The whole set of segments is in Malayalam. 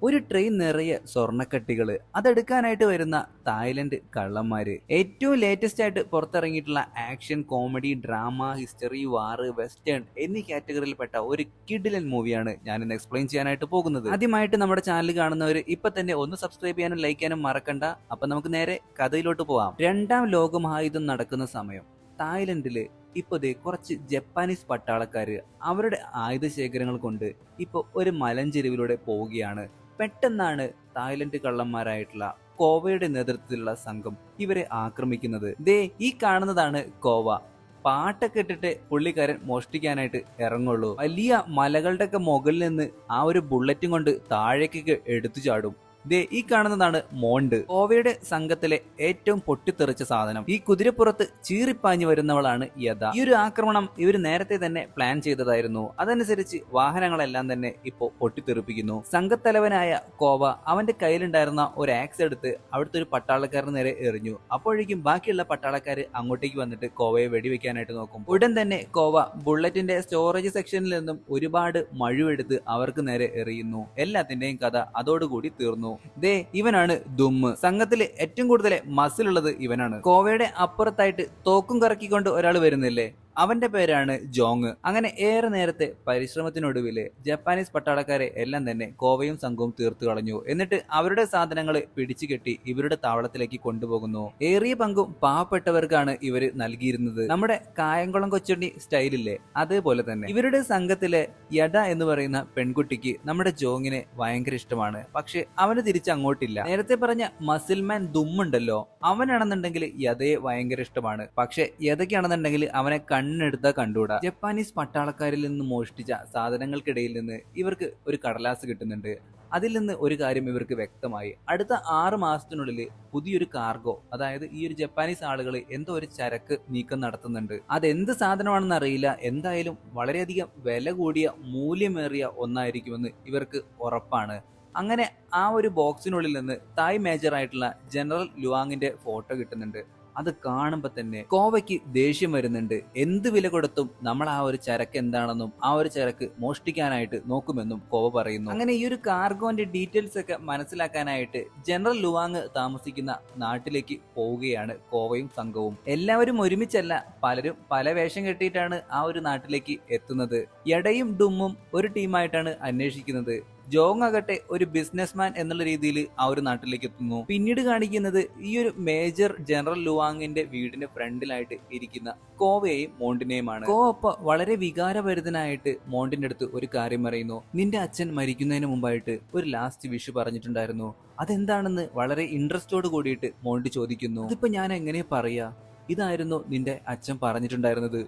ഒരു ട്രെയിൻ നിറയെ സ്വർണ്ണക്കട്ടികള് അതെടുക്കാനായിട്ട് വരുന്ന തായ്ലൻഡ് കള്ളന്മാര്. ഏറ്റവും ലേറ്റസ്റ്റ് ആയിട്ട് പുറത്തിറങ്ങിയിട്ടുള്ള ആക്ഷൻ, കോമഡി, ഡ്രാമ, ഹിസ്റ്ററി, വാറ്, വെസ്റ്റേൺ എന്നീ കാറ്റഗറിയിൽപ്പെട്ട ഒരു കിഡിലൻ മൂവിയാണ് ഞാൻ ഇന്ന് എക്സ്പ്ലെയിൻ ചെയ്യാനായിട്ട് പോകുന്നത്. ആദ്യമായിട്ട് നമ്മുടെ ചാനൽ കാണുന്നവർ ഇപ്പൊ തന്നെ ഒന്ന് സബ്സ്ക്രൈബ് ചെയ്യാനും ലൈക്ക് ചെയ്യാനും മറക്കണ്ട. അപ്പൊ നമുക്ക് നേരെ കഥയിലോട്ട് പോവാം. രണ്ടാം ലോകമഹായുദ്ധം നടക്കുന്ന സമയം തായ്ലൻഡില് ഇപ്പൊ കുറച്ച് ജപ്പാനീസ് പട്ടാളക്കാര് അവരുടെ ആയുധ ശേഖരങ്ങൾ കൊണ്ട് ഇപ്പൊ ഒരു മലഞ്ചെരുവിലൂടെ പോവുകയാണ്. പെട്ടെന്നാണ് തായ്ലൻഡ് കള്ളന്മാരായിട്ടുള്ള കോവയുടെ നേതൃത്വത്തിലുള്ള സംഘം ഇവരെ ആക്രമിക്കുന്നത്. ഈ കാണുന്നതാണ് കോവ. പാട്ടൊക്കെ ഇട്ടിട്ട് പുള്ളിക്കാരൻ മോഷ്ടിക്കാനായിട്ട് ഇറങ്ങുള്ളൂ. വലിയ മലകളുടെ ഒക്കെ മുകളിൽ നിന്ന് ആ ഒരു ബുള്ളറ്റും കൊണ്ട് താഴേക്കൊക്കെ എടുത്തു ചാടും. ഈ കാണുന്നതാണ് മോണ്ട്, കോവയുടെ സംഘത്തിലെ ഏറ്റവും പൊട്ടിത്തെറിച്ച സാധനം. ഈ കുതിരപ്പുറത്ത് ചീറിപ്പാഞ്ഞു വരുന്നവളാണ് യഥ. ഈ ഒരു ആക്രമണം ഇവർ നേരത്തെ തന്നെ പ്ലാൻ ചെയ്തതായിരുന്നു. അതനുസരിച്ച് വാഹനങ്ങളെല്ലാം തന്നെ ഇപ്പോ പൊട്ടിത്തെറിപ്പിക്കുന്നു. സംഘത്തലവനായ കോവ അവന്റെ കയ്യിലുണ്ടായിരുന്ന ഒരു ആക്സ് എടുത്ത് അവിടുത്തെ ഒരു പട്ടാളക്കാരന് നേരെ എറിഞ്ഞു. അപ്പോഴേക്കും ബാക്കിയുള്ള പട്ടാളക്കാര് അങ്ങോട്ടേക്ക് വന്നിട്ട് കോവയെ വെടിവെക്കാനായിട്ട് നോക്കും. ഉടൻ തന്നെ കോവ ബുള്ളറ്റിന്റെ സ്റ്റോറേജ് സെക്ഷനിൽ നിന്നും ഒരുപാട് മഴുവെടുത്ത് അവർക്ക് നേരെ എറിയുന്നു. എല്ലാത്തിന്റെയും കഥ അതോടുകൂടി തീർന്നു. ഇവനാണ് ദുമ്മ്. സംഘത്തില് ഏറ്റവും കൂടുതൽ മസിൽ ഉള്ളത് ഇവനാണ്. കോവയുടെ അപ്പുറത്തായിട്ട് തോക്കും കറക്കിക്കൊണ്ട് ഒരാൾ വരുന്നില്ലേ, അവന്റെ പേരാണ് ജോങ്. അങ്ങനെ ഏറെ നേരത്തെ പരിശ്രമത്തിനൊടുവില് ജപ്പാനീസ് പട്ടാളക്കാരെ എല്ലാം തന്നെ കോവയും സംഘവും തീർത്തു കളഞ്ഞു. എന്നിട്ട് അവരുടെ സാധനങ്ങൾ പിടിച്ചു കെട്ടി ഇവരുടെ താവളത്തിലേക്ക് കൊണ്ടുപോകുന്നു. ഏറിയ പങ്കും പാവപ്പെട്ടവർക്കാണ് ഇവര് നൽകിയിരുന്നത്. നമ്മുടെ കായംകുളം കൊച്ചുണ്ണി സ്റ്റൈലില്ലേ, അതേപോലെ തന്നെ. ഇവരുടെ സംഘത്തിലെ യഡ എന്ന് പറയുന്ന പെൺകുട്ടിക്ക് നമ്മുടെ ജോങ്ങിനെ ഭയങ്കര ഇഷ്ടമാണ്. പക്ഷെ അവന് തിരിച്ചങ്ങോട്ടില്ല. നേരത്തെ പറഞ്ഞ മസിൽമാൻ ദുമ്മുണ്ടല്ലോ, അവനാണെന്നുണ്ടെങ്കിൽ യദയെ ഭയങ്കര ഇഷ്ടമാണ്. പക്ഷെ യദയ്ക്കാണെന്നുണ്ടെങ്കിൽ അവനെ കണ്ണെടുത്താ കണ്ടുകൂടാ. ജപ്പാനീസ് പട്ടാളക്കാരിൽ നിന്ന് മോഷ്ടിച്ച സാധനങ്ങൾക്കിടയിൽ നിന്ന് ഇവർക്ക് ഒരു കടലാസ് കിട്ടുന്നുണ്ട്. അതിൽ നിന്ന് ഒരു കാര്യം ഇവർക്ക് വ്യക്തമായി. അടുത്ത 6 മാസത്തിനുള്ളിൽ പുതിയൊരു കാർഗോ, അതായത് ഈ ഒരു ജപ്പാനീസ് ആളുകൾ എന്തോ ഒരു ചരക്ക് നീക്കം നടത്തുന്നുണ്ട്. അതെന്ത് സാധനമാണെന്ന് അറിയില്ല. എന്തായാലും വളരെയധികം വില കൂടിയ മൂല്യമേറിയ ഒന്നായിരിക്കുമെന്ന് ഇവർക്ക് ഉറപ്പാണ്. അങ്ങനെ ആ ഒരു ബോക്സിനുള്ളിൽ നിന്ന് തായ് മേജർ ആയിട്ടുള്ള ജനറൽ ലുവാങ്ങിന്റെ ഫോട്ടോ കിട്ടുന്നുണ്ട്. അത് കാണുമ്പോ തന്നെ കോവയ്ക്ക് ദേഷ്യം വരുന്നുണ്ട്. എന്ത് വില കൊടുത്തും നമ്മൾ ആ ഒരു ചരക്ക് എന്താണെന്നും ആ ഒരു ചരക്ക് മോഷ്ടിക്കാനായിട്ട് നോക്കുമെന്നും കോവ പറയുന്നു. അങ്ങനെ ഈ ഒരു കാർഗോന്റെ ഡീറ്റെയിൽസ് ഒക്കെ മനസ്സിലാക്കാനായിട്ട് ജനറൽ ലുവാങ് താമസിക്കുന്ന നാട്ടിലേക്ക് പോവുകയാണ് കോവയും സംഘവും. എല്ലാവരും ഒരുമിച്ചല്ല, പലരും പല വേഷം കെട്ടിയിട്ടാണ് ആ ഒരു നാട്ടിലേക്ക് എത്തുന്നത്. യടയും ഡുമ്മും ഒരു ടീമായിട്ടാണ് അന്വേഷിക്കുന്നത്. ജോങ് ആകട്ടെ ഒരു ബിസിനസ്മാൻ എന്നുള്ള രീതിയിൽ ആ ഒരു നാട്ടിലേക്ക് എത്തുന്നു. പിന്നീട് കാണിക്കുന്നത് ഈ ഒരു മേജർ ജനറൽ ലുവാങ്ങിന്റെ വീടിന്റെ ഫ്രണ്ടിലായിട്ട് ഇരിക്കുന്ന കോവയെയും മോണ്ടിനെയുമാണ്. കോവ വളരെ വികാരഭരിതനായിട്ട് മോണ്ടിന്റെ അടുത്ത് ഒരു കാര്യം പറയുന്നു. നിന്റെ അച്ഛൻ മരിക്കുന്നതിന് മുമ്പായിട്ട് ഒരു ലാസ്റ്റ് വിഷ് പറഞ്ഞിട്ടുണ്ടായിരുന്നു, അതെന്താണെന്ന് വളരെ ഇൻട്രസ്റ്റോട് കൂടിയിട്ട് മോണ്ടി ചോദിക്കുന്നു. ഇതിപ്പോ ഞാൻ എങ്ങനെ പറയാ, ഇതായിരുന്നു നിന്റെ അച്ഛൻ പറഞ്ഞിട്ടുണ്ടായിരുന്നത്.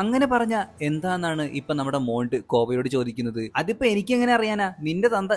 അങ്ങനെ പറഞ്ഞ എന്താന്നാണ് ഇപ്പൊ നമ്മുടെ മോണ്ട് കോവയോട് ചോദിക്കുന്നത്. അതിപ്പോ എനിക്ക് എങ്ങനെ അറിയാനാ, നിന്റെ തന്ത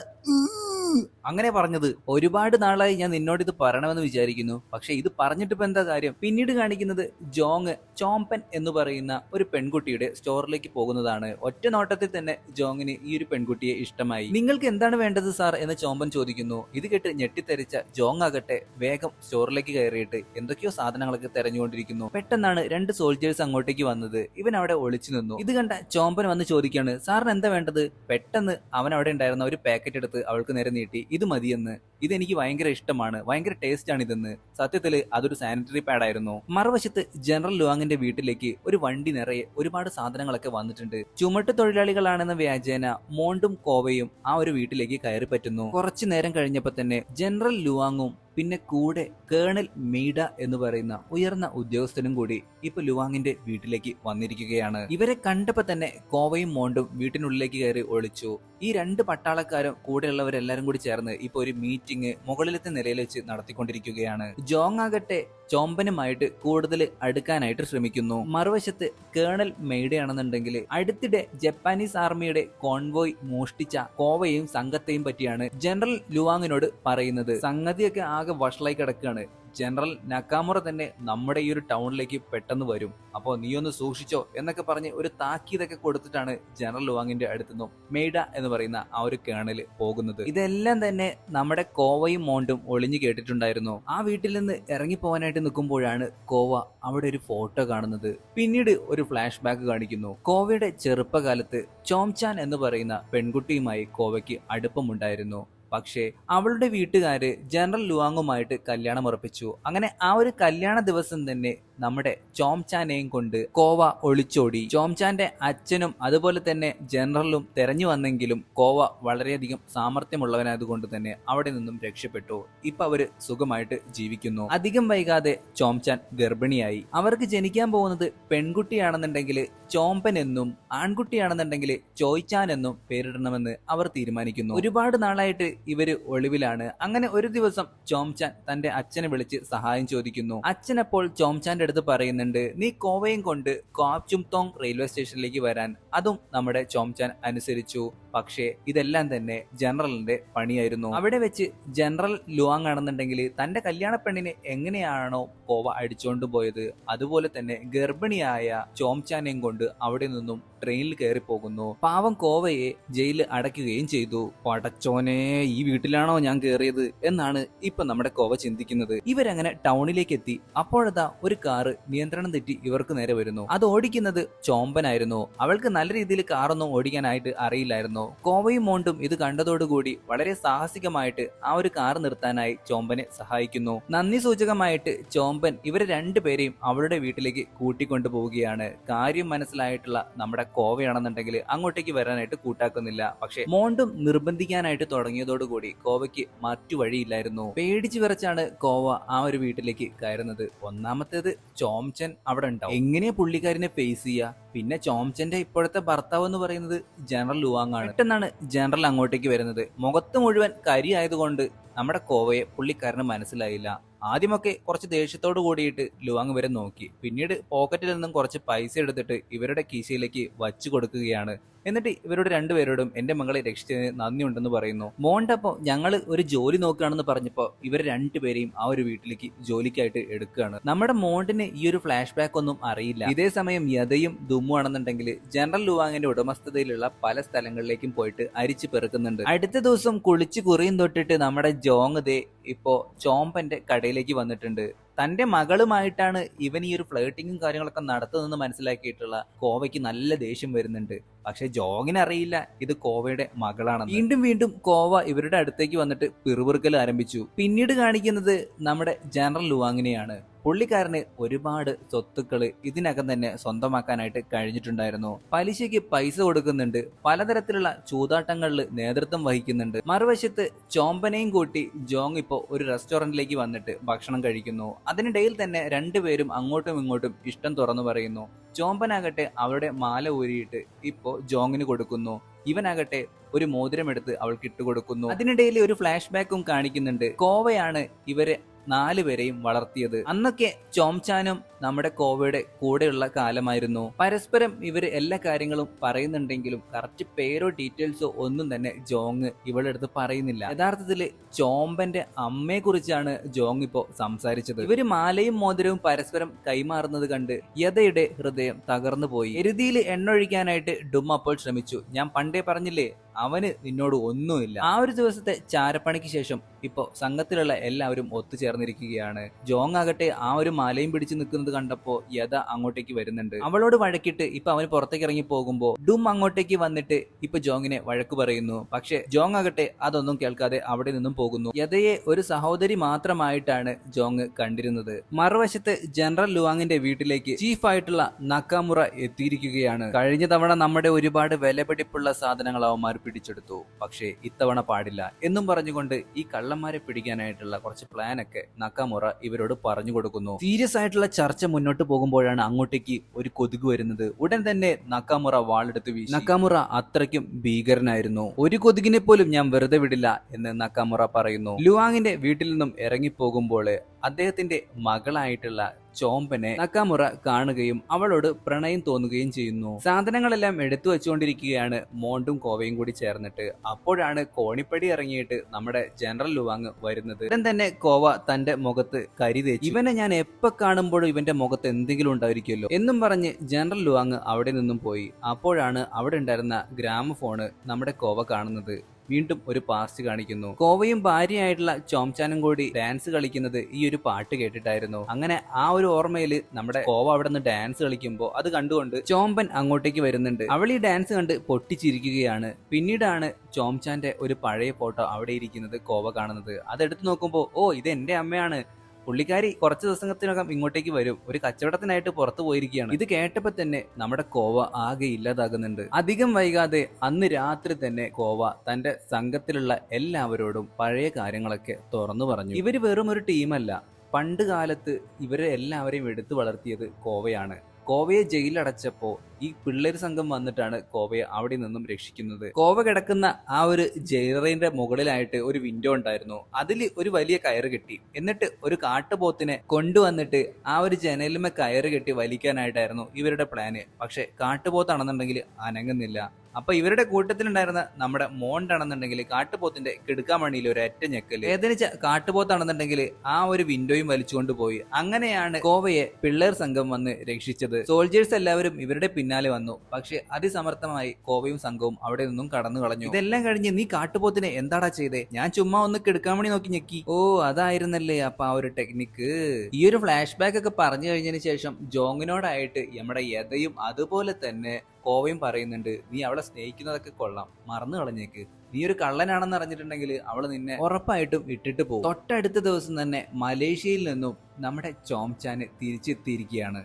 അങ്ങനെ പറഞ്ഞത്. ഒരുപാട് നാളായി ഞാൻ നിന്നോട് ഇത് പറയണമെന്ന് വിചാരിക്കുന്നു, പക്ഷെ ഇത് പറഞ്ഞിട്ട് ഇപ്പൊ എന്താ കാര്യം. പിന്നീട് കാണിക്കുന്നത് ജോങ് ചോംപൻ എന്ന് പറയുന്ന ഒരു പെൺകുട്ടിയുടെ സ്റ്റോറിലേക്ക് പോകുന്നതാണ്. ഒറ്റ നോട്ടത്തിൽ തന്നെ ജോങ്ങിന് ഈ ഒരു പെൺകുട്ടിയെ ഇഷ്ടമായി. നിങ്ങൾക്ക് എന്താണ് വേണ്ടത് സാർ എന്ന് ചോംപൻ ചോദിക്കുന്നു. ഇത് കേട്ട് ഞെട്ടിത്തെറിച്ച ജോങ് ആകട്ടെ വേഗം സ്റ്റോറിലേക്ക് കയറിയിട്ട് എന്തൊക്കെയോ സാധനങ്ങളൊക്കെ തെരഞ്ഞുകൊണ്ടിരിക്കുന്നു. പെട്ടെന്നാണ് 2 സോൾജേഴ്സ് അങ്ങോട്ടേക്ക് വന്നത്. ഇവൻ അവിടെ ഒളിച്ചു നിന്നു. ഇത് കണ്ട ചോംപൻ വന്ന് ചോദിക്കാണ്, സാറിന് എന്താ വേണ്ടത്. പെട്ടെന്ന് അവൻ അവിടെ ഉണ്ടായിരുന്ന ഒരു പാക്കറ്റ് എടുത്ത് അവൾക്ക് നേരെ നീട്ടി. ഇത് മതിയെന്ന്, ഇതെനിക്ക് ഭയങ്കര ഇഷ്ടമാണ്, ഭയങ്കര ടേസ്റ്റ് ആണ് ഇതെന്ന്. സത്യത്തില് അതൊരു സാനിറ്ററി പാഡ് ആയിരുന്നു. മറുവശത്ത് ജനറൽ ലുവാങ്ങിന്റെ വീട്ടിലേക്ക് ഒരു വണ്ടി നിറയെ ഒരുപാട് സാധനങ്ങളൊക്കെ വന്നിട്ടുണ്ട്. ചുമട്ട് തൊഴിലാളികളാണെന്ന വ്യാജേന മോണ്ടും കോവയും ആ ഒരു വീട്ടിലേക്ക് കയറി പറ്റുന്നു. കുറച്ചു നേരം കഴിഞ്ഞപ്പോ തന്നെ ജനറൽ ലുവാങ്ങും പിന്നെ കൂടെ കേണൽ മീഡ എന്ന് പറയുന്ന ഉയർന്ന ഉദ്യോഗസ്ഥനും കൂടി ഇപ്പൊ ലുവാങ്ങിന്റെ വീട്ടിലേക്ക് വന്നിരിക്കുകയാണ്. ഇവരെ കണ്ടപ്പോ തന്നെ കോവയും മോണ്ടും വീട്ടിനുള്ളിലേക്ക് കയറി ഒളിച്ചു. ഈ 2 പട്ടാളക്കാരും കൂടെയുള്ളവരെല്ലാരും കൂടി ചേർന്ന് ഇപ്പൊ ഒരു മീറ്റിംഗ് മുകളിലത്തെ നിലയിൽ വെച്ച് നടത്തിക്കൊണ്ടിരിക്കുകയാണ്. ജോങ് ആകട്ടെ ചോമ്പനുമായിട്ട് കൂടുതൽ അടുക്കാനായിട്ട് ശ്രമിക്കുന്നു. മറുവശത്ത് കേണൽ മെയ്ഡയാണെന്നുണ്ടെങ്കിൽ അടുത്തിടെ ജപ്പാനീസ് ആർമിയുടെ കോൺവോയ് മോഷ്ടിച്ച കോവയെയും സംഘത്തെയും പറ്റിയാണ് ജനറൽ ലുവാങ്ങിനോട് പറയുന്നത്. സംഗതിയൊക്കെ ആകെ വഷളായി കിടക്കുകയാണ്. ജനറൽ നക്കാമുറ തന്നെ നമ്മുടെ ഈ ഒരു ടൗണിലേക്ക് പെട്ടെന്ന് വരും, അപ്പോൾ നീ ഒന്ന് സൂക്ഷിച്ചോ എന്നൊക്കെ പറഞ്ഞ് ഒരു താക്കീതൊക്കെ കൊടുത്തിട്ടാണ് ജനറൽ ലുവാങ്ങിന്റെ അടുത്തുനിന്നും മെയ്ഡ എന്ന് പറയുന്ന ആ ഒരു കേണല് പോകുന്നത്. ഇതെല്ലാം തന്നെ നമ്മുടെ കോവയും മോണ്ടും ഒളിഞ്ഞു കേട്ടിട്ടുണ്ടായിരുന്നു. ആ വീട്ടിൽ നിന്ന് ഇറങ്ങി പോകാനായിട്ട് നിൽക്കുമ്പോഴാണ് കോവ അവിടെ ഒരു ഫോട്ടോ കാണുന്നത്. പിന്നീട് ഒരു ഫ്ലാഷ് ബാക്ക് കാണിക്കുന്നു. കോവയുടെ ചെറുപ്പകാലത്ത് ചോംചാൻ എന്ന് പറയുന്ന പെൺകുട്ടിയുമായി കോവയ്ക്ക് അടുപ്പമുണ്ടായിരുന്നു. പക്ഷേ അവളുടെ വീട്ടുകാര് ജനറൽ ലുവാങ്ങുമായിട്ട് കല്യാണം ഉറപ്പിച്ചു. അങ്ങനെ ആ ഒരു കല്യാണ ദിവസം തന്നെ നമ്മുടെ ചോംചാനെയും കൊണ്ട് കോവ ഒളിച്ചോടി. ചോംചാന്റെ അച്ഛനും അതുപോലെ തന്നെ ജനറലും തെരഞ്ഞു വന്നെങ്കിലും കോവ വളരെയധികം സാമർത്ഥ്യമുള്ളവനായതുകൊണ്ട് തന്നെ അവിടെ നിന്നും രക്ഷപ്പെട്ടു. ഇപ്പൊ അവര് സുഖമായിട്ട് ജീവിക്കുന്നു. അധികം വൈകാതെ ചോംചാൻ ഗർഭിണിയായി. അവർക്ക് ജനിക്കാൻ പോകുന്നത് പെൺകുട്ടിയാണെന്നുണ്ടെങ്കിൽ ചോംപൻ എന്നും ആൺകുട്ടിയാണെന്നുണ്ടെങ്കിൽ ചോയ്ചാൻ എന്നും പേരിടണമെന്ന് അവർ തീരുമാനിക്കുന്നു. ഒരുപാട് നാളായിട്ട് ഇവര് ഒളിവിലാണ്. അങ്ങനെ ഒരു ദിവസം ചോംചാൻ തന്റെ അച്ഛനെ വിളിച്ച് സഹായം ചോദിക്കുന്നു. അച്ഛൻ അപ്പോൾ ചോംചാന്റെ അടുത്ത് പറയുന്നുണ്ട്, നീ കോവയും കൊണ്ട് ക്വാപ്ചുംതോങ് റെയിൽവേ സ്റ്റേഷനിലേക്ക് വരാൻ. അതും നമ്മുടെ ചോംചാൻ അനുസരിച്ചു. പക്ഷേ ഇതെല്ലാം തന്നെ ജനറലിന്റെ പണിയായിരുന്നു. അവിടെ വെച്ച് ജനറൽ ലുവാങ് ആണെന്നുണ്ടെങ്കിൽ തന്റെ കല്യാണ പെണ്ണിനെ എങ്ങനെയാണോ കോവ അടിച്ചുകൊണ്ട് പോയത് അതുപോലെ തന്നെ ഗർഭിണിയായ ചോംചാനെയും കൊണ്ട് അവിടെ നിന്നും ട്രെയിനിൽ കയറി പോകുന്നു. പാവം കോവയെ ജയിലിൽ അടയ്ക്കുകയും ചെയ്തു. പടച്ചോനെ, ഈ വീട്ടിലാണോ ഞാൻ കയറിയത് എന്നാണ് ഇപ്പൊ നമ്മുടെ കോവ ചിന്തിക്കുന്നത്. ഇവരങ്ങനെ ടൗണിലേക്ക് എത്തി. അപ്പോഴതാ ഒരു കാറ് നിയന്ത്രണം തെറ്റി ഇവർക്ക് നേരെ വരുന്നു. അത് ഓടിക്കുന്നത് ചോമ്പനായിരുന്നു. അവൾക്ക് നല്ല രീതിയിൽ കാറൊന്നും ഓടിക്കാനായിട്ട് അറിയില്ലായിരുന്നു. കോവയും മോണ്ടും ഇത് കണ്ടതോടുകൂടി വളരെ സാഹസികമായിട്ട് ആ ഒരു കാർ നിർത്താനായി ചോമ്പനെ സഹായിക്കുന്നു. നന്ദി സൂചകമായിട്ട് ചോമ്പൻ ഇവരെ രണ്ടുപേരെയും അവളുടെ വീട്ടിലേക്ക് കൂട്ടിക്കൊണ്ടു പോവുകയാണ്. കാര്യം മനസ്സിലായിട്ടുള്ള നമ്മുടെ കോവയാണെന്നുണ്ടെങ്കിൽ അങ്ങോട്ടേക്ക് വരാനായിട്ട് കൂട്ടാക്കുന്നില്ല. പക്ഷെ മോണ്ടും നിർബന്ധിക്കാനായിട്ട് തുടങ്ങിയതോടുകൂടി കോവയ്ക്ക് മറ്റു വഴിയില്ലായിരുന്നു. പേടിച്ചു വിറച്ചാണ് കോവ ആ ഒരു വീട്ടിലേക്ക് കയറുന്നത്. ഒന്നാമത്തേത് ചോംചൻ അവിടെ ഉണ്ടാവും. എങ്ങനെയാ പുള്ളിക്കാരനെ ഫേസ് ചെയ്യുക? പിന്നെ ചോംചന്റെ ഇപ്പോഴത്തെ ഭർത്താവ് എന്ന് പറയുന്നത് ജനറൽ ലുവാങ് ആണ്. പെട്ടെന്നാണ് ജനറൽ അങ്ങോട്ടേക്ക് വരുന്നത്. മുഖത്ത് മുഴുവൻ കരി ആയതുകൊണ്ട് നമ്മുടെ കോവയെ പുള്ളിക്കാരന് മനസ്സിലായില്ല. ആദ്യമൊക്കെ കുറച്ച് ദേഷ്യത്തോട് കൂടിയിട്ട് ലുവാങ് വരെ നോക്കി. പിന്നീട് പോക്കറ്റിൽ നിന്നും കുറച്ച് പൈസ എടുത്തിട്ട് ഇവരുടെ കീശയിലേക്ക് വച്ചു കൊടുക്കുകയാണ്. എന്നിട്ട് ഇവരുടെ രണ്ടുപേരോടും എന്റെ മകളെ രക്ഷിച്ചതിന് നന്ദിയുണ്ടെന്ന് പറയുന്നു. മോണ്ടപ്പോ ഞങ്ങൾ ഒരു ജോലി നോക്കുകയാണെന്ന് പറഞ്ഞപ്പോ ഇവർ രണ്ടുപേരെയും ആ ഒരു വീട്ടിലേക്ക് ജോലിക്കായിട്ട് എടുക്കുകയാണ്. നമ്മുടെ മോണ്ടിന് ഈ ഒരു ഫ്ലാഷ് ബാക്ക് ഒന്നും അറിയില്ല. ഇതേ സമയം യദയും ദുമ്മു ആണെന്നുണ്ടെങ്കിൽ ജനറൽ ലുവാങ്ങിന്റെ ഉടമസ്ഥതയിലുള്ള പല സ്ഥലങ്ങളിലേക്കും പോയിട്ട് അരിച്ചു പെറുക്കുന്നുണ്ട്. അടുത്ത ദിവസം കുളിച്ച് കുറിയും തൊട്ടിട്ട് നമ്മുടെ ജോങ് ദേ ഇപ്പോ ചോമ്പന്റെ കടയിലേക്ക് വന്നിട്ടുണ്ട്. തന്റെ മകളുമായിട്ടാണ് ഇവൻ ഈ ഒരു ഫ്ലേട്ടിങ്ങും കാര്യങ്ങളൊക്കെ നടത്തുന്നതെന്ന് മനസ്സിലാക്കിയിട്ടുള്ള കോവയ്ക്ക് നല്ല ദേഷ്യം വരുന്നുണ്ട്. പക്ഷെ ജോങ്ങിന് അറിയില്ല ഇത് കോവയുടെ മകളാണെന്ന്. വീണ്ടും വീണ്ടും കോവ ഇവരുടെ അടുത്തേക്ക് വന്നിട്ട് പിറുപിറുക്കൽ ആരംഭിച്ചു. പിന്നീട് കാണിക്കുന്നത് നമ്മുടെ ജനറൽ ലുവാങ്ങിനെയാണ്. പുള്ളിക്കാരന് ഒരുപാട് സ്വത്തുക്കള് ഇതിനകം തന്നെ സ്വന്തമാക്കാനായിട്ട് കഴിഞ്ഞിട്ടുണ്ടായിരുന്നു. പലിശയ്ക്ക് പൈസ കൊടുക്കുന്നുണ്ട്. പലതരത്തിലുള്ള ചൂതാട്ടങ്ങളിൽ നേതൃത്വം വഹിക്കുന്നുണ്ട്. മറുവശത്ത് ചോമ്പനെയും കൂട്ടി ജോങ് ഇപ്പോ ഒരു റെസ്റ്റോറന്റിലേക്ക് വന്നിട്ട് ഭക്ഷണം കഴിക്കുന്നു. അതിനിടയിൽ തന്നെ രണ്ടുപേരും അങ്ങോട്ടും ഇങ്ങോട്ടും ഇഷ്ടം തുറന്നു പറയുന്നു. ചോമ്പനാകട്ടെ അവളുടെ മാല ഊരിയിട്ട് ഇപ്പോ ജോങ്ങിന് കൊടുക്കുന്നു. ഇവനാകട്ടെ ഒരു മോതിരമെടുത്ത് അവൾക്ക് ഇട്ടുകൊടുക്കുന്നു. അതിനിടയിൽ ഒരു ഫ്ലാഷ് ബാക്കും കാണിക്കുന്നുണ്ട്. കോവയാണ് ഇവരെ 4 പേരെയും വളർത്തിയത്. അന്നൊക്കെ ചോംചാനും നമ്മുടെ കോവയുടെ കൂടെയുള്ള കാലമായിരുന്നു. പരസ്പരം ഇവര് എല്ലാ കാര്യങ്ങളും പറയുന്നുണ്ടെങ്കിലും കറക്റ്റ് പേരോ ഡീറ്റെയിൽസോ ഒന്നും തന്നെ ജോങ് ഇവളുടെ അടുത്ത് പറയുന്നില്ല. യഥാർത്ഥത്തില് ചോമ്പന്റെ അമ്മയെ കുറിച്ചാണ് ജോങ് ഇപ്പോ സംസാരിച്ചത്. ഇവര് മാലയും മോതിരവും പരസ്പരം കൈമാറുന്നത് കണ്ട് യദയുടെ ഹൃദയം തകർന്നു പോയി. എരുതിയിൽ എണ്ണ ഒഴിക്കാനായിട്ട് ഡും അപ്പോൾ ശ്രമിച്ചു. ഞാൻ പണ്ടേ പറഞ്ഞില്ലേ അവന് നിന്നോട് ഒന്നുമില്ല. ആ ഒരു ദിവസത്തെ ചാരപ്പണിക്ക് ശേഷം ഇപ്പോ സംഘത്തിലുള്ള എല്ലാവരും ഒത്തുചേർന്നിരിക്കുകയാണ്. ജോങ് ആകട്ടെ ആ ഒരു മാലയും പിടിച്ചു നിൽക്കുന്നത് കണ്ടപ്പോ യദ അങ്ങോട്ടേക്ക് വരുന്നുണ്ട്. അവളോട് വഴക്കിട്ട് ഇപ്പൊ അവന് പുറത്തേക്ക് ഇറങ്ങി പോകുമ്പോ ഡും അങ്ങോട്ടേക്ക് വന്നിട്ട് ഇപ്പൊ ജോങ്ങിനെ വഴക്ക് പറയുന്നു. പക്ഷെ ജോങ് ആകട്ടെ അതൊന്നും കേൾക്കാതെ അവിടെ നിന്നും പോകുന്നു. യദയെ ഒരു സഹോദരി മാത്രമായിട്ടാണ് ജോങ് കണ്ടിരുന്നത്. മറുവശത്ത് ജനറൽ ലുവാങ്ങിന്റെ വീട്ടിലേക്ക് ചീഫായിട്ടുള്ള നക്കാമുറ എത്തിയിരിക്കുകയാണ്. കഴിഞ്ഞ തവണ നമ്മുടെ ഒരുപാട് വിലപിടിപ്പുള്ള സാധനങ്ങൾ അവന്മാർ പിടിച്ചെടുത്തു. പക്ഷേ ഇത്തവണ പാടില്ല എന്നും പറഞ്ഞുകൊണ്ട് ഈ കള്ളന്മാരെ പിടിക്കാനായിട്ടുള്ള കുറച്ച് പ്ലാനൊക്കെ നക്കാമുറ ഇവരോട് പറഞ്ഞു കൊടുക്കുന്നു. സീരിയസ് ആയിട്ടുള്ള ചർച്ച മുന്നോട്ട് പോകുമ്പോഴാണ് അങ്ങോട്ടേക്ക് ഒരു കൊതുക് വരുന്നത്. ഉടൻ തന്നെ നക്കാമുറ വാളെടുത്ത് വീശി. നക്കാമുറ അത്രയ്ക്കും ഭീകരനായിരുന്നു. ഒരു കൊതുകിനെ പോലും ഞാൻ വെറുതെ വിടില്ല എന്ന് നക്കാമുറ പറയുന്നു. ലുവാങ്ങിന്റെ വീട്ടിൽ നിന്നും ഇറങ്ങിപ്പോകുമ്പോൾ അദ്ദേഹത്തിന്റെ മകളായിട്ടുള്ള ചോമ്പനെ നക്കാമുറ കാണുകയും അവളോട് പ്രണയം തോന്നുകയും ചെയ്യുന്നു. സാധനങ്ങളെല്ലാം എടുത്തു വെച്ചുകൊണ്ടിരിക്കുകയാണ് മോണ്ടും കോവയും കൂടി ചേർന്നിട്ട്. അപ്പോഴാണ് കോണിപ്പടി ഇറങ്ങിയിട്ട് നമ്മുടെ ജനറൽ ലുവാങ് വരുന്നത്. ഉടൻ തന്നെ കോവ തന്റെ മുഖത്ത് കരി തേച്ചു. ഇവനെ ഞാൻ എപ്പോ കാണുമ്പോഴും ഇവന്റെ മുഖത്ത് എന്തെങ്കിലും ഉണ്ടായിരിക്കുമല്ലോ എന്നും പറഞ്ഞ് ജനറൽ ലുവാങ് അവിടെ നിന്നും പോയി. അപ്പോഴാണ് അവിടെ ഉണ്ടായിരുന്ന ഗ്രാമഫോണ് നമ്മുടെ കോവ കാണുന്നത്. വീണ്ടും ഒരു പാസ്റ്റ് കാണിക്കുന്നു. കോവയും ഭാര്യയായിട്ടുള്ള ചോംചാനും കൂടി ഡാൻസ് കളിക്കുന്നത് ഈ ഒരു പാട്ട് കേട്ടിട്ടായിരുന്നു. അങ്ങനെ ആ ഒരു ഓർമ്മയിൽ നമ്മുടെ കോവ അവിടെ നിന്ന് ഡാൻസ് കളിക്കുമ്പോൾ അത് കണ്ടുകൊണ്ട് ചോമ്പൻ അങ്ങോട്ടേക്ക് വരുന്നുണ്ട്. അവൾ ഈ ഡാൻസ് കണ്ട് പൊട്ടിച്ചിരിക്കുകയാണ്. പിന്നീടാണ് ചോംചാന്റെ ഒരു പഴയ ഫോട്ടോ അവിടെ ഇരിക്കുന്നത് കോവ കാണുന്നത്. അതെടുത്ത് നോക്കുമ്പോൾ ഓ, ഇത് എന്റെ അമ്മയാണ്, പുള്ളിക്കാരി കുറച്ച് ദിവസത്തിനകം ഇങ്ങോട്ടേക്ക് വരും, ഒരു കച്ചവടത്തിനായിട്ട് പുറത്തു പോയിരിക്കുകയാണ്. ഇത് കേട്ടപ്പോ തന്നെ നമ്മുടെ കോവ ആകെ ഇല്ലാതാകുന്നുണ്ട്. അധികം വൈകാതെ അന്ന് രാത്രി തന്നെ കോവ തന്റെ സംഘത്തിലുള്ള എല്ലാവരോടും പഴയ കാര്യങ്ങളൊക്കെ തുറന്നു പറഞ്ഞു. ഇവര് വെറും ഒരു ടീമല്ല, പണ്ട് കാലത്ത് ഇവരെ എല്ലാവരെയും എടുത്തു വളർത്തിയത് കോവയാണ്. കോവയെ ജയിലടച്ചപ്പോ ഈ പിള്ളേർ സംഘം വന്നിട്ടാണ് കോവയെ അവിടെ നിന്നും രക്ഷിക്കുന്നത്. കോവ കിടക്കുന്ന ആ ഒരു ജയിലറിന്റെ മുകളിലായിട്ട് ഒരു വിൻഡോ ഉണ്ടായിരുന്നു. അതിൽ ഒരു വലിയ കയറ് കെട്ടി, എന്നിട്ട് ഒരു കാട്ടുപോത്തിനെ കൊണ്ടുവന്നിട്ട് ആ ഒരു ജനലിന്മേ കയറ് കെട്ടി വലിക്കാനായിട്ടായിരുന്നു ഇവരുടെ പ്ലാന്. പക്ഷെ കാട്ടുപോത്താണെന്നുണ്ടെങ്കിൽ അനങ്ങുന്നില്ല. അപ്പൊ ഇവരുടെ കൂട്ടത്തിലുണ്ടായിരുന്ന നമ്മുടെ മോണ്ടാണെന്നുണ്ടെങ്കിൽ കാട്ടുപോത്തിന്റെ കിടുക്കാമണിയിൽ ഒരു ഒറ്റ ഞെക്കല്. വേദനിച്ച കാട്ടുപോത്താണെന്നുണ്ടെങ്കിൽ ആ ഒരു വിൻഡോയും വലിച്ചുകൊണ്ട് പോയി. അങ്ങനെയാണ് കോവയെ പിള്ളേർ സംഘം വന്ന് രക്ഷിച്ചത്. സോൾജേഴ്സ് എല്ലാവരും ഇവരുടെ പിന്നാലെ വന്നു. പക്ഷെ അതിസമർത്ഥമായി കോവയും സംഘവും അവിടെ നിന്നും കടന്നു കളഞ്ഞു. ഇതെല്ലാം കഴിഞ്ഞ് നീ കാട്ടുപോത്തിനെ എന്താടാ ചെയ്തേ? ഞാൻ ചുമ്മാ ഒന്ന് കിടുക്കാമണി നോക്കി ഞെക്കി. ഓ, അതായിരുന്നല്ലേ അപ്പൊ ആ ഒരു ടെക്നിക്ക്. ഈ ഒരു ഫ്ലാഷ് ബാക്ക് ഒക്കെ പറഞ്ഞു കഴിഞ്ഞതിന് ശേഷം ജോങ്ങിനോടായിട്ട് നമ്മുടെ യഥയും അതുപോലെ തന്നെ കോവയും പറയുന്നുണ്ട്, നീ അവളെ സ്നേഹിക്കുന്നതൊക്കെ കൊള്ളാം, മറന്നു കളഞ്ഞേക്ക്. നീ ഒരു കള്ളനാണെന്ന് അറിഞ്ഞിട്ടുണ്ടെങ്കിൽ അവള് നിന്നെ ഉറപ്പായിട്ടും ഇട്ടിട്ട് പോകും. തൊട്ടടുത്ത ദിവസം തന്നെ മലേഷ്യയിൽ നിന്നും നമ്മുടെ ചോംചാന് തിരിച്ചെത്തിയിരിക്കുകയാണ്.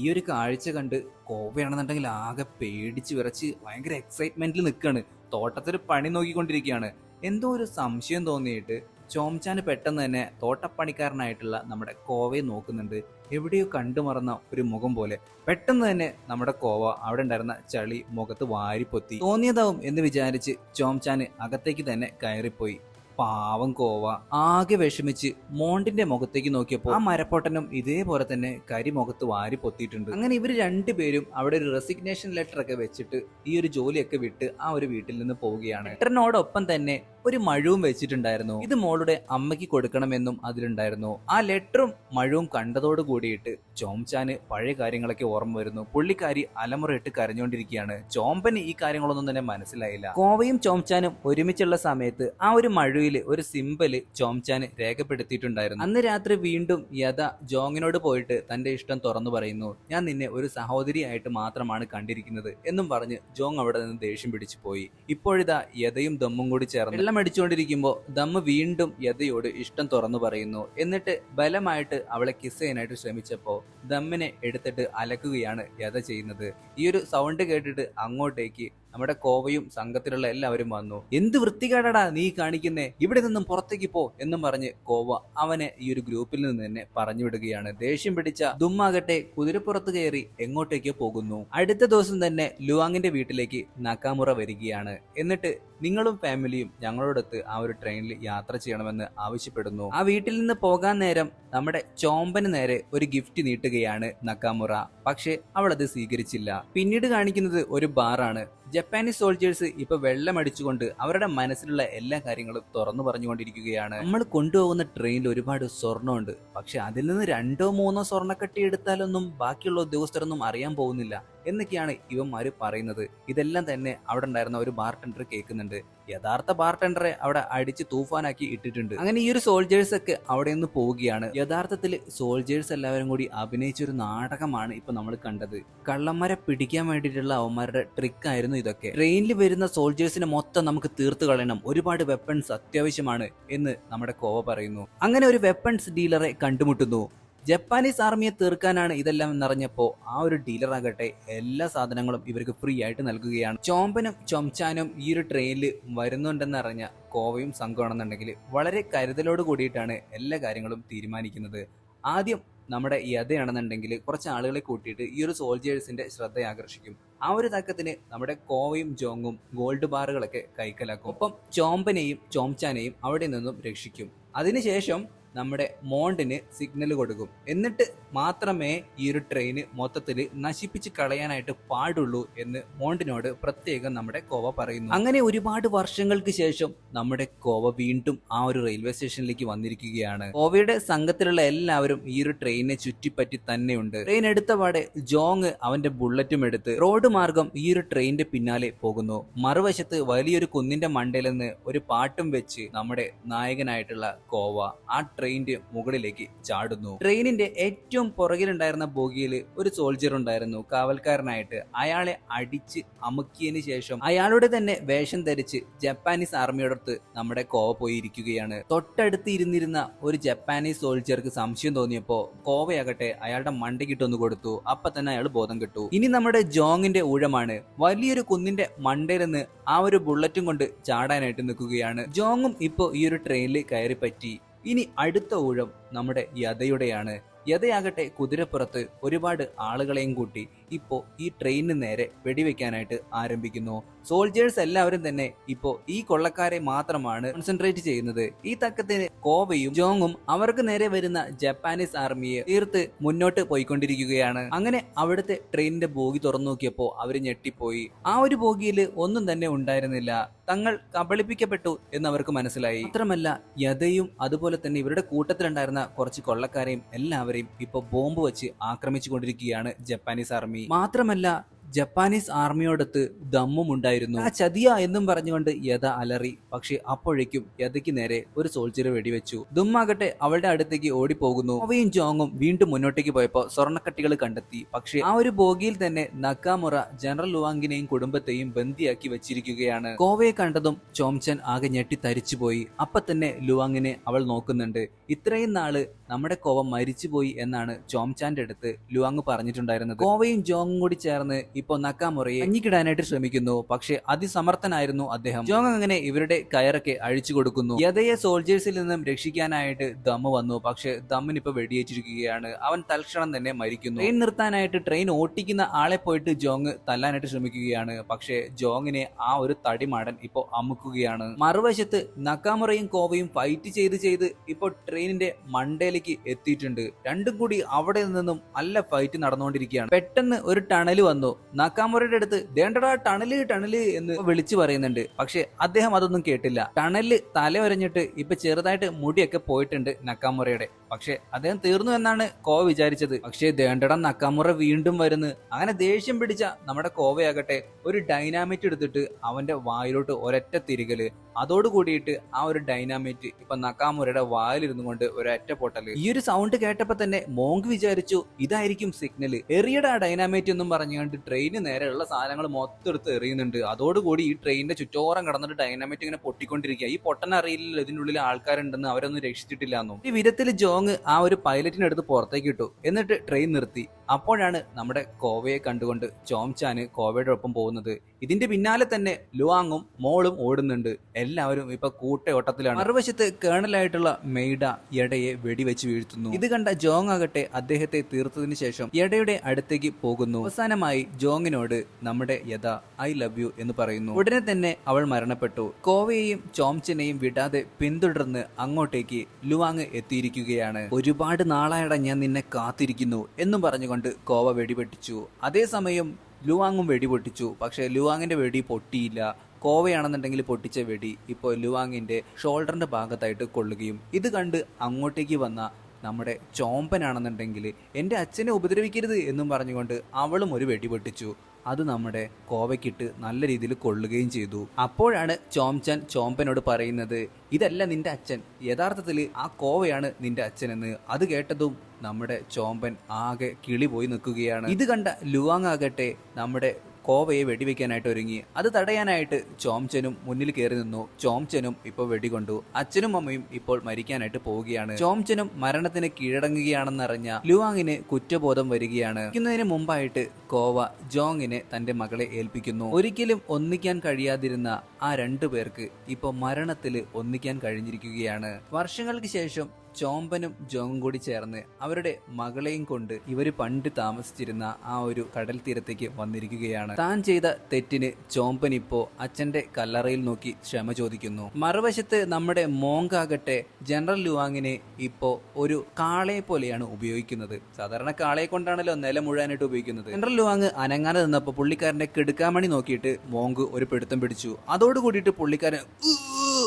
ഈ ഒരു കാഴ്ച കണ്ട് കോവയാണെന്നുണ്ടെങ്കിൽ ആകെ പേടിച്ച് വിറച്ച് ഭയങ്കര എക്സൈറ്റ്മെന്റിൽ നിൽക്കുകയാണ്. തോട്ടത്തിൽ പണി നോക്കിക്കൊണ്ടിരിക്കുകയാണ്. എന്തോ ഒരു സംശയം തോന്നിയിട്ട് ചോംചാന് പെട്ടെന്ന് തന്നെ തോട്ടപ്പണിക്കാരനായിട്ടുള്ള നമ്മുടെ കോവയെ നോക്കുന്നുണ്ട്. എവിടെയോ കണ്ടുമറന്ന ഒരു മുഖം പോലെ. പെട്ടെന്ന് തന്നെ നമ്മുടെ കോവ അവിടെ ഉണ്ടായിരുന്ന ചളി മുഖത്ത് വാരിപ്പൊത്തി. തോന്നിയതാവും എന്ന് വിചാരിച്ച് ചോംചാന് അകത്തേക്ക് തന്നെ കയറിപ്പോയി. പാവം കോവ ആകെ വിഷമിച്ച് മോണ്ടിന്റെ മുഖത്തേക്ക് നോക്കിയപ്പോൾ ആ മരപ്പൊട്ടനും ഇതേപോലെ തന്നെ കരി മുഖത്ത് വാരി പൊത്തിയിട്ടുണ്ട്. അങ്ങനെ ഇവര് രണ്ടുപേരും അവിടെ ഒരു റെസിഗ്നേഷൻ ലെറ്റർ ഒക്കെ വെച്ചിട്ട് ഈ ഒരു ജോലിയൊക്കെ വിട്ട് ആ ഒരു വീട്ടിൽ നിന്ന് പോവുകയാണ്. ലെറ്ററിനോടൊപ്പം തന്നെ ഒരു മഴവും വെച്ചിട്ടുണ്ടായിരുന്നു. ഇത് മോളുടെ അമ്മയ്ക്ക് കൊടുക്കണമെന്നും അതിലുണ്ടായിരുന്നു. ആ ലെറ്ററും മഴവും കണ്ടതോട് കൂടിയിട്ട് ചോംചാന് പഴയ കാര്യങ്ങളൊക്കെ ഓർമ്മ വരുന്നു. പുള്ളിക്കാരി അലമുറയിട്ട് കരഞ്ഞുകൊണ്ടിരിക്കുകയാണ്. ചോമ്പന് ഈ കാര്യങ്ങളൊന്നും തന്നെ മനസ്സിലായില്ല. കോവയും ചോംചാനും ഒരുമിച്ചുള്ള സമയത്ത് ആ ഒരു മഴയിൽ ഒരു സിമ്പല് ചോംചാന് രേഖപ്പെടുത്തിയിട്ടുണ്ടായിരുന്നു. അന്ന് രാത്രി വീണ്ടും യഥ ജോങ്ങിനോട് പോയിട്ട് തന്റെ ഇഷ്ടം തുറന്നു പറയുന്നു. ഞാൻ നിന്നെ ഒരു സഹോദരിയായിട്ട് മാത്രമാണ് കണ്ടിരിക്കുന്നത് എന്നും പറഞ്ഞ് ജോങ് അവിടെ നിന്ന് ദേഷ്യം പിടിച്ചു പോയി. ഇപ്പോഴിതാ യഥയും ദമ്മും കൂടി ചേർന്ന് വെള്ളം അടിച്ചുകൊണ്ടിരിക്കുമ്പോൾ ദമ്മ് വീണ്ടും യഥയോട് ഇഷ്ടം തുറന്നു പറയുന്നു. എന്നിട്ട് ബലമായിട്ട് അവളെ കിസ് ചെയ്യാനായിട്ട് ശ്രമിച്ചപ്പോ ദമ്മിനെ എടുത്തിട്ട് അലക്കുകയാണ് യഥ ചെയ്യുന്നത്. ഈ ഒരു സൗണ്ട് കേട്ടിട്ട് അങ്ങോട്ടേക്ക് നമ്മുടെ കോവയും സംഘത്തിലുള്ള എല്ലാവരും വന്നു. എന്ത് വൃത്തികേടാടാ നീ കാണിക്കുന്നേ, ഇവിടെ നിന്നും പുറത്തേക്ക് പോ എന്നും പറഞ്ഞ് കോവ അവനെ ഈ ഒരു ഗ്രൂപ്പിൽ നിന്ന് തന്നെ പറഞ്ഞു വിടുകയാണ്. ദേഷ്യം പിടിച്ച ദുമ്മാകട്ടെ കുതിരപ്പുറത്ത് കയറി എങ്ങോട്ടേക്കോ പോകുന്നു. അടുത്ത ദിവസം തന്നെ ലുവാങ്ങിന്റെ വീട്ടിലേക്ക് നക്കാമുറ വരികയാണ്. എന്നിട്ട് നിങ്ങളും ഫാമിലിയും ഞങ്ങളോടൊത്ത് ആ ഒരു ട്രെയിനിൽ യാത്ര ചെയ്യണമെന്ന് ആവശ്യപ്പെടുന്നു. ആ വീട്ടിൽ നിന്ന് പോകാൻ നേരം നമ്മുടെ ചോമ്പന് നേരെ ഒരു ഗിഫ്റ്റ് നീട്ടുകയാണ് നക്കാമുറ. പക്ഷെ അവൾ അത് സ്വീകരിച്ചില്ല. പിന്നീട് കാണിക്കുന്നത് ഒരു ബാറാണ്. ജപ്പാനീസ് സോൾജേഴ്സ് ഇപ്പൊ വെള്ളം അടിച്ചുകൊണ്ട് അവരുടെ മനസ്സിലുള്ള എല്ലാ കാര്യങ്ങളും തുറന്നു പറഞ്ഞുകൊണ്ടിരിക്കുകയാണ്. നമ്മൾ കൊണ്ടുപോകുന്ന ട്രെയിനിൽ ഒരുപാട് സ്വർണ്ണമുണ്ട്, പക്ഷെ അതിൽ നിന്ന് 2-3 സ്വർണ്ണക്കട്ടി എടുത്താലൊന്നും ബാക്കിയുള്ള ഉദ്യോഗസ്ഥരൊന്നും അറിയാൻ പോകുന്നില്ല എന്നൊക്കെയാണ് ഇവന്മാര് പറയുന്നത്. ഇതെല്ലാം തന്നെ അവിടെ ഉണ്ടായിരുന്ന ഒരു ബാർടെൻഡർ കേൾക്കുന്നുണ്ട്. യഥാർത്ഥ ബാർടെൻഡറെ അവിടെ അടിച്ച് തൂഫാനാക്കി ഇട്ടിട്ടുണ്ട്. അങ്ങനെ ഈ ഒരു സോൾജേഴ്സ് ഒക്കെ അവിടെ നിന്ന് പോവുകയാണ്. യഥാർത്ഥത്തിൽ സോൾജേഴ്സ് എല്ലാവരും കൂടി അഭിനയിച്ചൊരു നാടകമാണ് ഇപ്പൊ നമ്മൾ കണ്ടത്. കള്ളന്മാരെ പിടിക്കാൻ വേണ്ടിയിട്ടുള്ള അവന്മാരുടെ ട്രിക്ക് ആയിരുന്നു ഇതൊക്കെ. ട്രെയിനിൽ വരുന്ന സോൾജേഴ്സിനെ മൊത്തം നമുക്ക് തീർത്തു കളയണം, ഒരുപാട് വെപ്പൺസ് അത്യാവശ്യമാണ് എന്ന് നമ്മുടെ കോവ പറയുന്നു. അങ്ങനെ ഒരു വെപ്പൺസ് ഡീലറെ കണ്ടുമുട്ടുന്നു. ജപ്പാനീസ് ആർമിയെ തീർക്കാനാണ് ഇതെല്ലാം എന്നറിഞ്ഞപ്പോ ആ ഒരു ഡീലർ ആകട്ടെ എല്ലാ സാധനങ്ങളും ഇവർക്ക് ഫ്രീ ആയിട്ട് നൽകുകയാണ്. ചോമ്പനും ചൊംചാനും ഈ ഒരു ട്രെയിനിൽ വരുന്നുണ്ടെന്ന് അറിഞ്ഞ കോവയും സംഘമാണെന്നുണ്ടെങ്കിൽ വളരെ കരുതലോട് കൂടിയിട്ടാണ് എല്ലാ കാര്യങ്ങളും തീരുമാനിക്കുന്നത്. ആദ്യം നമ്മുടെ യഥയാണെന്നുണ്ടെങ്കിൽ കുറച്ച് ആളുകളെ കൂട്ടിയിട്ട് ഈ ഒരു സോൾജേഴ്സിന്റെ ശ്രദ്ധ ആകർഷിക്കും. ആ ഒരു തക്കത്തിന് നമ്മുടെ കോവയും ജോങ്ങും ഗോൾഡ് ബാറുകളൊക്കെ കൈക്കലാക്കും. ഒപ്പം ചോമ്പനെയും ചോംചാനെയും അവിടെ നിന്നും രക്ഷിക്കും. അതിനുശേഷം നമ്മുടെ മോണ്ടിന് സിഗ്നൽ കൊടുക്കും. എന്നിട്ട് മാത്രമേ ഈ ഒരു ട്രെയിന് മൊത്തത്തിൽ നശിപ്പിച്ച് കളയാനായിട്ട് പാടുള്ളൂ എന്ന് മോണ്ടിനോട് പ്രത്യേകം നമ്മുടെ കോവ പറയുന്നു. അങ്ങനെ ഒരുപാട് വർഷങ്ങൾക്ക് ശേഷം നമ്മുടെ കോവ വീണ്ടും ആ ഒരു റെയിൽവേ സ്റ്റേഷനിലേക്ക് വന്നിരിക്കുകയാണ്. കോവയുടെ സംഘത്തിലുള്ള എല്ലാവരും ഈ ഒരു ട്രെയിനിനെ ചുറ്റിപ്പറ്റി തന്നെയുണ്ട്. ട്രെയിൻ എടുത്തപാടെ ജോങ് അവന്റെ ബുള്ളറ്റും എടുത്ത് റോഡ് മാർഗം ഈ ഒരു ട്രെയിനിന്റെ പിന്നാലെ പോകുന്നു. മറുവശത്ത് വലിയൊരു കുന്നിന്റെ മണ്ടയിൽ നിന്ന് ഒരു പാട്ടും വെച്ച് നമ്മുടെ നായകനായിട്ടുള്ള കോവ ആ ട്രെയിനിന്റെ മുകളിലേക്ക് ചാടുന്നു. ട്രെയിനിന്റെ ഏറ്റവും പുറകിലുണ്ടായിരുന്ന ബോഗിയിൽ ഒരു സോൾജർ ഉണ്ടായിരുന്നു, കാവൽക്കാരനായിട്ട്. അയാളെ അടിച്ച് അമുക്കിയതിനു ശേഷം അയാളുടെ തന്നെ വേഷം ധരിച്ച് ജപ്പാനീസ് ആർമിയോടടുത്ത് നമ്മുടെ കോവ പോയി ഇരിക്കുകയാണ്. തൊട്ടടുത്ത് ഇരുന്നിരുന്ന ഒരു ജപ്പാനീസ് സോൾജർക്ക് സംശയം തോന്നിയപ്പോ കോവയാകട്ടെ അയാളുടെ മണ്ടയ്ക്കിട്ടൊന്ന് കൊടുത്തു. അപ്പൊ തന്നെ അയാൾ ബോധം കിട്ടു. ഇനി നമ്മുടെ ജോങ്ങിന്റെ ഊഴമാണ്. വലിയൊരു കുന്നിന്റെ മണ്ടയിൽ നിന്ന് ആ ഒരു ബുള്ളറ്റും കൊണ്ട് ചാടാനായിട്ട് നിൽക്കുകയാണ്. ജോങ്ങും ഇപ്പോ ഈ ഒരു ട്രെയിനിൽ കയറി പറ്റി. ഇനി അടുത്ത ഊഴം നമ്മുടെ യഥയുടെയാണ്. യഥയാകട്ടെ കുതിരപ്പുറത്ത് ഒരുപാട് ആളുകളെയും കൂട്ടി ഇപ്പോ ഈ ട്രെയിനിന് നേരെ വെടിവെക്കാനായിട്ട് ആരംഭിക്കുന്നു. സോൾജേഴ്സ് എല്ലാവരും തന്നെ ഇപ്പോ ഈ കൊള്ളക്കാരെ മാത്രമാണ് കോൺസെൻട്രേറ്റ് ചെയ്യുന്നത്. ഈ തക്കത്തിന് കോവയും ജോങ്ങും അവർക്ക് നേരെ വരുന്ന ജപ്പാനീസ് ആർമിയെ തീർത്ത് മുന്നോട്ട് പോയിക്കൊണ്ടിരിക്കുകയാണ്. അങ്ങനെ അവിടുത്തെ ട്രെയിനിന്റെ ബോഗി തുറന്നു നോക്കിയപ്പോ അവര് ഞെട്ടിപ്പോയി. ആ ഒരു ബോഗിയിൽ ഒന്നും തന്നെ ഉണ്ടായിരുന്നില്ല. തങ്ങൾ കബളിപ്പിക്കപ്പെട്ടു എന്ന് അവർക്ക് മനസ്സിലായി. മാത്രമല്ല യഥയും അതുപോലെ തന്നെ ഇവരുടെ കൂട്ടത്തിലുണ്ടായിരുന്ന കുറച്ച് കൊള്ളക്കാരെയും എല്ലാവരെയും ഇപ്പൊ ബോംബ് വെച്ച് ആക്രമിച്ചു കൊണ്ടിരിക്കുകയാണ് ജപ്പാനീസ് ആർമി. മാത്രമല്ല ജപ്പാനീസ് ആർമിയോടൊത്ത് ദമ്മും ഉണ്ടായിരുന്നു. ആ ചതിയ എന്നും പറഞ്ഞുകൊണ്ട് യഥ അലറി. പക്ഷെ അപ്പോഴേക്കും യഥയ്ക്ക് നേരെ ഒരു സോൾജർ വെടിവെച്ചു. ദുമ്മാകട്ടെ അവളുടെ അടുത്തേക്ക് ഓടിപ്പോകുന്നു. അവയും ജോങ്ങും വീണ്ടും മുന്നോട്ടേക്ക് പോയപ്പോ സ്വർണ്ണക്കട്ടികൾ കണ്ടെത്തി. പക്ഷെ ആ ഒരു ബോഗിയിൽ തന്നെ നക്കാമുറ ജനറൽ ലുവാങ്ങിനെയും കുടുംബത്തെയും ബന്ദിയാക്കി വെച്ചിരിക്കുകയാണ്. കോവയെ കണ്ടതും ചോംചൻ ആകെ ഞെട്ടി തരിച്ചുപോയി. അപ്പൊ തന്നെ ലുവാങ്ങിനെ അവൾ നോക്കുന്നുണ്ട്. ഇത്രയും നാള് നമ്മുടെ കോവ മരിച്ചുപോയി എന്നാണ് ചോംചാന്റെ അടുത്ത് ലുവാങ് പറഞ്ഞിട്ടുണ്ടായിരുന്നത്. കോവയും ജോങ്ങും കൂടി ചേർന്ന് ഇപ്പോ നക്കാമുറയെ കഞ്ഞിക്കിടാനായിട്ട് ശ്രമിക്കുന്നു. പക്ഷെ അതിസമർത്ഥനായിരുന്നു അദ്ദേഹം. ജോങ് അങ്ങനെ ഇവരുടെ കയറൊക്കെ അഴിച്ചു കൊടുക്കുന്നു. യഥയെ സോൾജേഴ്സിൽ നിന്നും രക്ഷിക്കാനായിട്ട് ദമ്മ് വന്നു. പക്ഷെ ദമ്മിന് ഇപ്പൊ വെടിയേറ്റിരിക്കുകയാണ്. അവൻ തൽക്ഷണം തന്നെ മരിക്കുന്നു. ട്രെയിൻ നിർത്താനായിട്ട് ട്രെയിൻ ഓട്ടിക്കുന്ന ആളെ പോയിട്ട് ജോങ് തല്ലാനായിട്ട് ശ്രമിക്കുകയാണ്. പക്ഷെ ജോങ്ങിനെ ആ ഒരു തടിമാടൻ ഇപ്പോ അമുക്കുകയാണ്. മറുവശത്ത് നക്കാമുറയും കോവയും ഫൈറ്റ് ചെയ്ത് ഇപ്പോ ട്രെയിനിന്റെ മണ്ടയിലേക്ക് എത്തിയിട്ടുണ്ട്. രണ്ടും കൂടി അവിടെ നിന്നും നല്ല ഫൈറ്റ് നടന്നുകൊണ്ടിരിക്കുകയാണ്. പെട്ടെന്ന് ഒരു ടണല് വന്നു. നക്കാമുറയുടെ അടുത്ത് ദേണ്ടടാ ടണല് എന്ന് വിളിച്ചു പറയുന്നുണ്ട്. പക്ഷെ അദ്ദേഹം അതൊന്നും കേട്ടില്ല. ടണല് തലയൊരഞ്ഞിട്ട് ഇപ്പൊ ചെറുതായിട്ട് മുടിയൊക്കെ പോയിട്ടുണ്ട് നക്കാമുറയുടെ. പക്ഷെ അദ്ദേഹം തീർന്നു എന്നാണ് കോവ വിചാരിച്ചത്. പക്ഷെ ദേണ്ടടം നക്കാമുറ വീണ്ടും വരുന്നു. അങ്ങനെ ദേഷ്യം പിടിച്ച നമ്മുടെ കോവയാകട്ടെ ഒരു ഡൈനാമിറ്റ് എടുത്തിട്ട് അവന്റെ വായിലോട്ട് ഒരൊറ്റ തിരികല്. അതോട് കൂടിയിട്ട് ആ ഒരു ഡൈനാമിറ്റ് ഇപ്പൊ നക്കാമുറയുടെ വായിലിരുന്നു കൊണ്ട് ഒരൊറ്റ പൊട്ടല്. ഈ ഒരു സൗണ്ട് കേട്ടപ്പോ തന്നെ മോങ്ക് വിചാരിച്ചു ഇതായിരിക്കും സിഗ്നൽ. എറിയടാ ഡൈനാമിറ്റ് എന്നും പറഞ്ഞുകൊണ്ട് ട്രെയിന് നേരെയുള്ള സാധനങ്ങൾ മൊത്തം എടുത്ത് എറിയുന്നുണ്ട്. അതോടുകൂടി ഈ ട്രെയിനിന്റെ ചുറ്റോറം കടന്നിട്ട് ഡൈനാമിറ്റ് ഇങ്ങനെ പൊട്ടിക്കൊണ്ടിരിക്കുക. ഈ പൊട്ടനറിയില്ല ഇതിന്റെ ഉള്ളിൽ ആൾക്കാരുണ്ടെന്ന്, അവരൊന്നും രക്ഷിച്ചിട്ടില്ല എന്നും. ഈ വിധത്തിൽ ജോങ് ആ ഒരു പൈലറ്റിനെ എടുത്ത് പുറത്തേക്ക് ഇട്ടു. എന്നിട്ട് ട്രെയിൻ നിർത്തി. അപ്പോഴാണ് നമ്മുടെ കോവയെ കണ്ടുകൊണ്ട് ചോംചാന് കോവയുടെ ഒപ്പം പോകുന്നത്. ഇതിന്റെ പിന്നാലെ തന്നെ ലുവാങ്ങും മോളും ഓടുന്നുണ്ട്. എല്ലാവരും ഇപ്പൊ കൂട്ടയോട്ടത്തിലാണ്. മറുവശത്ത് കേണലായിട്ടുള്ള മെയ്ഡ യഡയെ വെടിവെച്ച് വീഴ്ത്തുന്നു. ഇത് കണ്ട ജോങ് ആകട്ടെ അദ്ദേഹത്തെ തീർത്തതിനു ശേഷം യഡയുടെ അടുത്തേക്ക് പോകുന്നു. അവസാനമായി ജോങ്ങിനോട് നമ്മുടെ യഥ ഐ ലവ് യു എന്ന് പറയുന്നു. ഉടനെ തന്നെ അവൾ മരണപ്പെട്ടു. കോവയെയും ചോംചനെയും വിടാതെ പിന്തുടർന്ന് അങ്ങോട്ടേക്ക് ലുവാങ് എത്തിയിരിക്കുകയാണ്. ഒരുപാട് നാളായട ഞാൻ നിന്നെ കാത്തിരിക്കുന്നു എന്നും പറഞ്ഞുകൊണ്ട് കോവ വെടിപൊട്ടിച്ചു. അതേസമയം ലുവാങ്ങും വെടിപൊട്ടിച്ചു. പക്ഷെ ലുവാങ്ങിന്റെ വെടി പൊട്ടിയില്ല. കോവയാണെന്നുണ്ടെങ്കിൽ പൊട്ടിച്ച വെടി ഇപ്പോൾ ലുവാങ്ങിന്റെ ഷോൾഡറിന്റെ ഭാഗത്തായിട്ട് കൊള്ളുകയും ഇത് കണ്ട് അങ്ങോട്ടേക്ക് വന്ന നമ്മുടെ ചോമ്പനാണെന്നുണ്ടെങ്കിൽ എൻ്റെ അച്ഛനെ ഉപദ്രവിക്കരുത് എന്നും പറഞ്ഞുകൊണ്ട് അവളും ഒരു വെടി പൊട്ടിച്ചു. അത് നമ്മുടെ കോവയ്ക്കിട്ട് നല്ല രീതിയിൽ കൊള്ളുകയും ചെയ്തു. അപ്പോഴാണ് ചോംചൻ ചോമ്പനോട് പറയുന്നത് ഇതല്ല നിന്റെ അച്ഛൻ, യഥാർത്ഥത്തിൽ ആ കോവയാണ് നിന്റെ അച്ഛനെന്ന്. അത് കേട്ടതും നമ്മുടെ ചോമ്പൻ ആകെ കിളി പോയി നിൽക്കുകയാണ്. ഇത് കണ്ട ലുവാങ് ആകട്ടെ നമ്മുടെ കോവയെ വെടിവെക്കാനായിട്ട് ഒരുങ്ങി. അത് തടയാനായിട്ട് ചോംചനും മുന്നിൽ കയറി നിന്നു. ചോംചനും ഇപ്പോൾ വെടികൊണ്ടു. അച്ഛനും അമ്മയും ഇപ്പോൾ മരിക്കാനായിട്ട് പോവുകയാണ്. ചോംചനും മരണത്തിന് കീഴടങ്ങുകയാണെന്നറിഞ്ഞ ലുവാങ്ങിന് കുറ്റബോധം വരികയാണ്. ിന് മുമ്പായിട്ട് കോവ ജോങ്ങിനെ തന്റെ മകളെ ഏൽപ്പിക്കുന്നു. ഒരിക്കലും ഒന്നിക്കാൻ കഴിയാതിരുന്ന ആ രണ്ടു പേർക്ക് ഇപ്പൊ മരണത്തില് ഒന്നിക്കാൻ കഴിഞ്ഞിരിക്കുകയാണ്. വർഷങ്ങൾക്ക് ശേഷം ചോമ്പനും ജോങ്ങും കൂടി ചേർന്ന് അവരുടെ മകളെയും കൊണ്ട് ഇവര് പണ്ട് താമസിച്ചിരുന്ന ആ ഒരു കടൽ തീരത്തേക്ക് വന്നിരിക്കുകയാണ്. താൻ ചെയ്ത തെറ്റിന് ചോമ്പൻ ഇപ്പോ അച്ഛന്റെ കല്ലറയിൽ നോക്കി ക്ഷമ ചോദിക്കുന്നു. മറുവശത്ത് നമ്മുടെ മോങ്കാകട്ടെ ജനറൽ ലുവാങ്ങിനെ ഇപ്പോ ഒരു കാളയെ പോലെയാണ് ഉപയോഗിക്കുന്നത്. സാധാരണ കാളയെ കൊണ്ടാണല്ലോ നില മുഴുവനായിട്ട് ഉപയോഗിക്കുന്നത്. ജനറൽ ലുവാങ് അനങ്ങാതെ നിന്നപ്പോ പുള്ളിക്കാരന്റെ കിടുക്കാമണി നോക്കിയിട്ട് മോങ്ക് ഒരു പിടുത്തം പിടിച്ചു. അതോടുകൂടിയിട്ട് പുള്ളിക്കാരൻ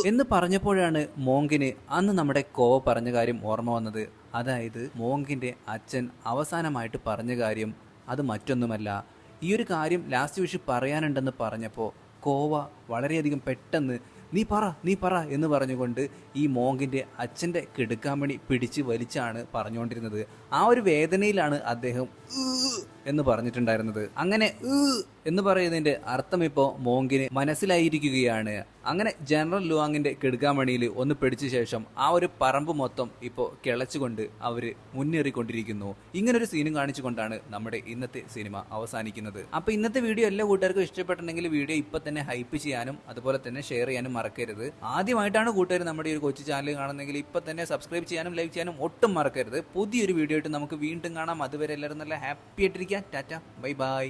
എന്ന് പറഞ്ഞപ്പോഴാണ് മോങ്കിന് അന്ന് നമ്മുടെ കോവ പറഞ്ഞ കാര്യം ഓർമ്മ വന്നത്. അതായത് മോങ്കിന്റെ അച്ഛൻ അവസാനമായിട്ട് പറഞ്ഞ കാര്യം അത് മറ്റൊന്നുമല്ല. ഈ ഒരു കാര്യം ലാസ്റ്റ് വിഷ് പറയാനുണ്ടെന്ന് പറഞ്ഞപ്പോൾ കോവ വളരെയധികം പെട്ടെന്ന് നീ പറ എന്ന് പറഞ്ഞുകൊണ്ട് ഈ മോങ്കിന്റെ അച്ഛന്റെ കിടുക്കാമണി പിടിച്ച് വലിച്ചാണ് പറഞ്ഞുകൊണ്ടിരുന്നത്. ആ ഒരു വേദനയിലാണ് അദ്ദേഹം എന്ന് പറഞ്ഞിട്ടുണ്ടായിരുന്നത്. അങ്ങനെ എന്ന് പറയുന്നതിന്റെ അർത്ഥം ഇപ്പോ മോങ്കിന് മനസ്സിലായിരിക്കുകയാണ്. അങ്ങനെ ജനറൽ ലുവാങ്ങിന്റെ കിടുക്കാമണിയിൽ ഒന്ന് പിടിച്ച ശേഷം ആ ഒരു പറമ്പ് മൊത്തം ഇപ്പോ കിളച്ചുകൊണ്ട് അവര് മുന്നേറിക്കൊണ്ടിരിക്കുന്നു. ഇങ്ങനൊരു സീനും കാണിച്ചുകൊണ്ടാണ് നമ്മുടെ ഇന്നത്തെ സിനിമ അവസാനിക്കുന്നത്. അപ്പൊ ഇന്നത്തെ വീഡിയോ എല്ലാ കൂട്ടുകാർക്കും ഇഷ്ടപ്പെട്ടിട്ടുണ്ടെങ്കിൽ വീഡിയോ ഇപ്പൊ തന്നെ ഹൈപ്പ് ചെയ്യാനും അതുപോലെ തന്നെ ഷെയർ ചെയ്യാനും മറക്കരുത്. ആദ്യമായിട്ടാണ് കൂട്ടുകാർ നമ്മുടെ ഒരു കൊച്ചു ചാനൽ കാണുന്നെങ്കിൽ ഇപ്പൊ തന്നെ സബ്സ്ക്രൈബ് ചെയ്യാനും ലൈക്ക് ചെയ്യാനും ഒട്ടും മറക്കരുത്. പുതിയൊരു വീഡിയോ ആയിട്ട് നമുക്ക് വീണ്ടും കാണാം. അതുവരെ എല്ലാവരും നല്ല ഹാപ്പി ആയിട്ടിരിക്കുക. Tata, bye bye.